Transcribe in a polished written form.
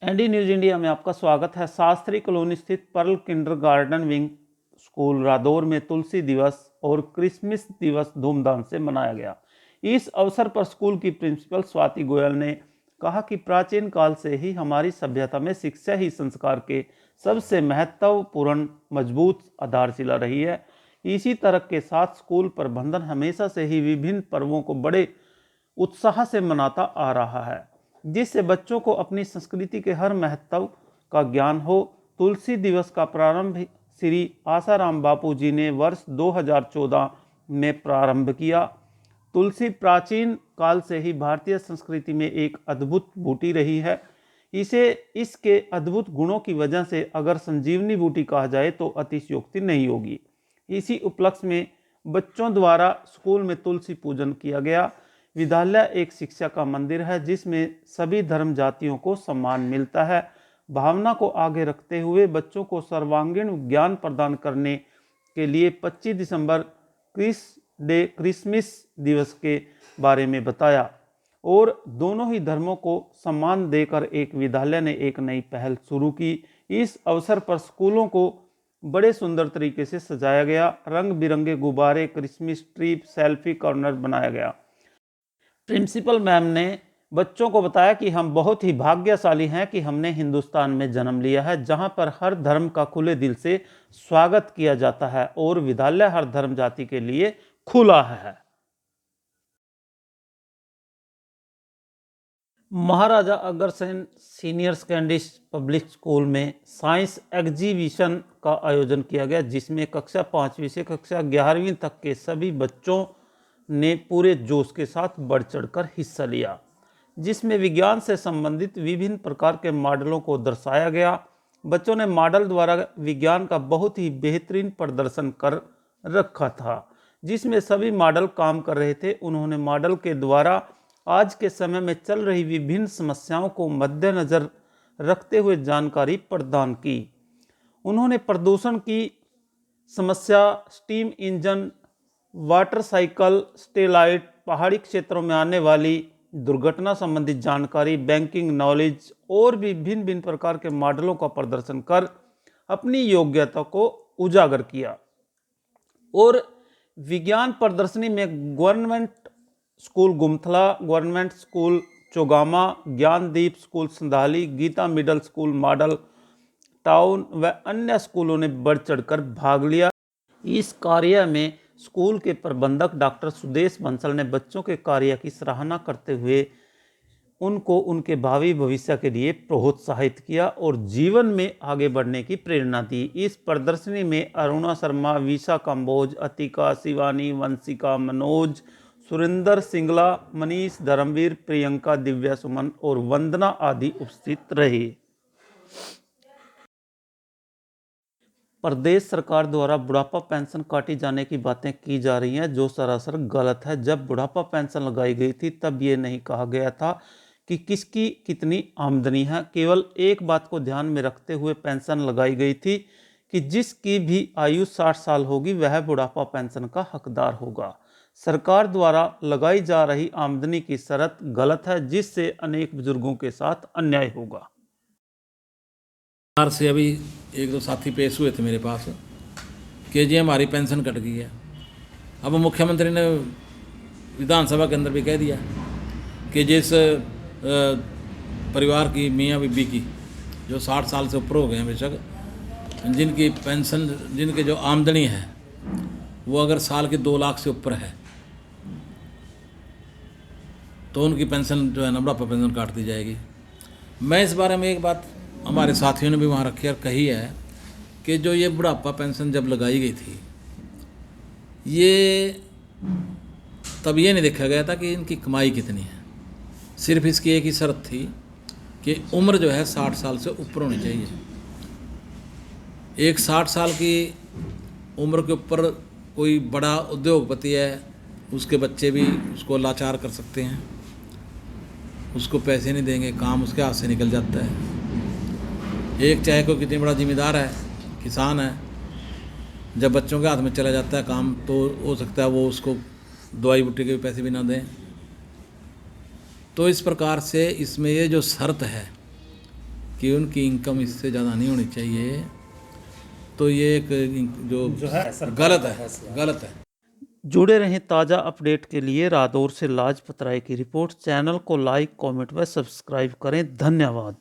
ND news India में आपका स्वागत है। शास्त्री कॉलोनी स्थित pearl kindergarten wing school Radaur में तुलसी दिवस और क्रिसमस दिवस धूमधाम से मनाया गया। इस अवसर पर स्कूल की प्रिंसिपल स्वाति गोयल ने कहा कि प्राचीन काल से ही हमारी सभ्यता में शिक्षा ही संस्कार के सबसे महत्वपूर्ण मजबूत आधारशिला रही है। इसी तरह के साथ स्कूल प्रबंधन हमेशा से ही विभिन्न पर्वों को बड़े उत्साह से मनाता आ रहा है, जिससे बच्चों को अपनी संस्कृति के हर महत्व का ज्ञान हो। तुलसी दिवस का प्रारंभ श्री आसाराम बापू जी ने वर्ष 2014 में प्रारंभ किया। तुलसी प्राचीन काल से ही भारतीय संस्कृति में एक अद्भुत बूटी रही है। इसे इसके अद्भुत गुणों की वजह से अगर संजीवनी बूटी कहा जाए तो अतिशयोक्ति नहीं होगी। इसी उपलक्ष्य में बच्चों द्वारा स्कूल में तुलसी पूजन किया गया। विद्यालय एक शिक्षा का मंदिर है जिसमें सभी धर्म जातियों को सम्मान मिलता है। भावना को आगे रखते हुए बच्चों को सर्वांगीण ज्ञान प्रदान करने के लिए 25 दिसंबर क्रिसमस दिवस के बारे में बताया और दोनों ही धर्मों को सम्मान देकर एक विद्यालय ने एक नई पहल शुरू की। इस अवसर पर स्कूलों को बड़े सुंदर तरीके से सजाया गया। रंग बिरंगे गुब्बारे, क्रिसमस ट्री, सेल्फी कॉर्नर बनाया गया। प्रिंसिपल मैम ने बच्चों को बताया कि हम बहुत ही भाग्यशाली हैं कि हमने हिंदुस्तान में जन्म लिया है, जहां पर हर धर्म का खुले दिल से स्वागत किया जाता है और विद्यालय हर धर्म जाति के लिए खुला है। Maharaja Agrasen senior secondary public school में साइंस एग्जीबिशन का आयोजन किया गया, जिसमें कक्षा 5वीं से कक्षा 11वीं तक के सभी बच्चों ने पूरे जोश के साथ बढ़ चढ़कर हिस्सा लिया, जिसमें विज्ञान से संबंधित विभिन्न प्रकार के मॉडलों को दर्शाया गया। बच्चों ने मॉडल द्वारा विज्ञान का बहुत ही बेहतरीन प्रदर्शन कर रखा था, जिसमें सभी मॉडल काम कर रहे थे। उन्होंने मॉडल के द्वारा आज के समय में चल रही विभिन्न समस्याओं को मद्देनजर रखते हुए जानकारी प्रदान की। उन्होंने प्रदूषण की समस्या, steam engine, water cycle, stellite, पहाड़ी क्षेत्रों में आने वाली दुर्घटना संबंधित जानकारी, बैंकिंग नॉलेज और भी भिन्न भिन्न प्रकार के मॉडलों का प्रदर्शन कर अपनी योग्यता को उजागर किया। और विज्ञान प्रदर्शनी में government school Gumthala, government school Chaugama, Gyandeep school Sandhali, Geeta middle school model town व अन्य स्कूलों ने बढ़ चढ़कर भाग लिया। इस कार्य में स्कूल के प्रबंधक डॉक्टर सुदेश बंसल ने बच्चों के कार्य की सराहना करते हुए उनको उनके भावी भविष्य के लिए प्रोत्साहित किया और जीवन में आगे बढ़ने की प्रेरणा दी। इस प्रदर्शनी में अरुणा शर्मा, विशा कंबोज, अतिका, शिवानी, वंशिका, मनोज, सुरेंद्र सिंगला, मनीष, धर्मवीर, प्रियंका, दिव्या सुमन और वंदना आदि उपस्थित रहे। प्रदेश सरकार द्वारा बुढ़ापा पेंशन काटी जाने की बातें की जा रही हैं, जो सरासर गलत है। जब बुढ़ापा पेंशन लगाई गई थी तब ये नहीं कहा गया था कि किसकी कितनी आमदनी है। केवल एक बात को ध्यान में रखते हुए पेंशन लगाई गई थी कि जिसकी भी आयु 60 साल होगी वह बुढ़ापा पेंशन का हकदार होगा। सरकार द्वारा लगाई जा रही आमदनी की शर्त गलत है, जिससे अनेक बुजुर्गों के साथ अन्याय होगा। से अभी एक दो साथी पेश हुए थे मेरे पास कि जी हमारी पेंशन कट गई है। अब मुख्यमंत्री ने विधानसभा के अंदर भी कह दिया कि जिस परिवार की मियाँ बीबी की जो 60 साल से ऊपर हो गए हैं, बेशक जिनकी पेंशन, जिनके जो आमदनी है वो अगर साल के 2 लाख से ऊपर है तो उनकी पेंशन जो है ना, बुढ़ापा पेंशन काट दी जाएगी। मैं इस बारे में एक बात हमारे साथियों ने भी वहाँ रखी और कही है कि जो ये बुढ़ापा पेंशन जब लगाई गई थी, ये तब ये नहीं देखा गया था कि इनकी कमाई कितनी है। सिर्फ इसकी एक ही शर्त थी कि उम्र जो है 60 साल से ऊपर होनी चाहिए। एक 60 साल की उम्र के ऊपर कोई बड़ा उद्योगपति है, उसके बच्चे भी उसको लाचार कर सकते हैं, उसको पैसे नहीं देंगे, काम उसके हाथ से निकल जाता है। एक चाहे कोई कितनी बड़ा जिम्मेदार है, किसान है, जब बच्चों के हाथ में चला जाता है काम, तो हो सकता है वो उसको दवाई बूटी के पैसे भी ना दें। तो इस प्रकार से इसमें ये जो शर्त है कि उनकी इनकम इससे ज़्यादा नहीं होनी चाहिए, तो ये एक जो गलत है। जुड़े रहें ताज़ा अपडेट के लिए। रादौर से लाजपत राय की रिपोर्ट। चैनल को लाइक, कमेंट व सब्सक्राइब करें। धन्यवाद।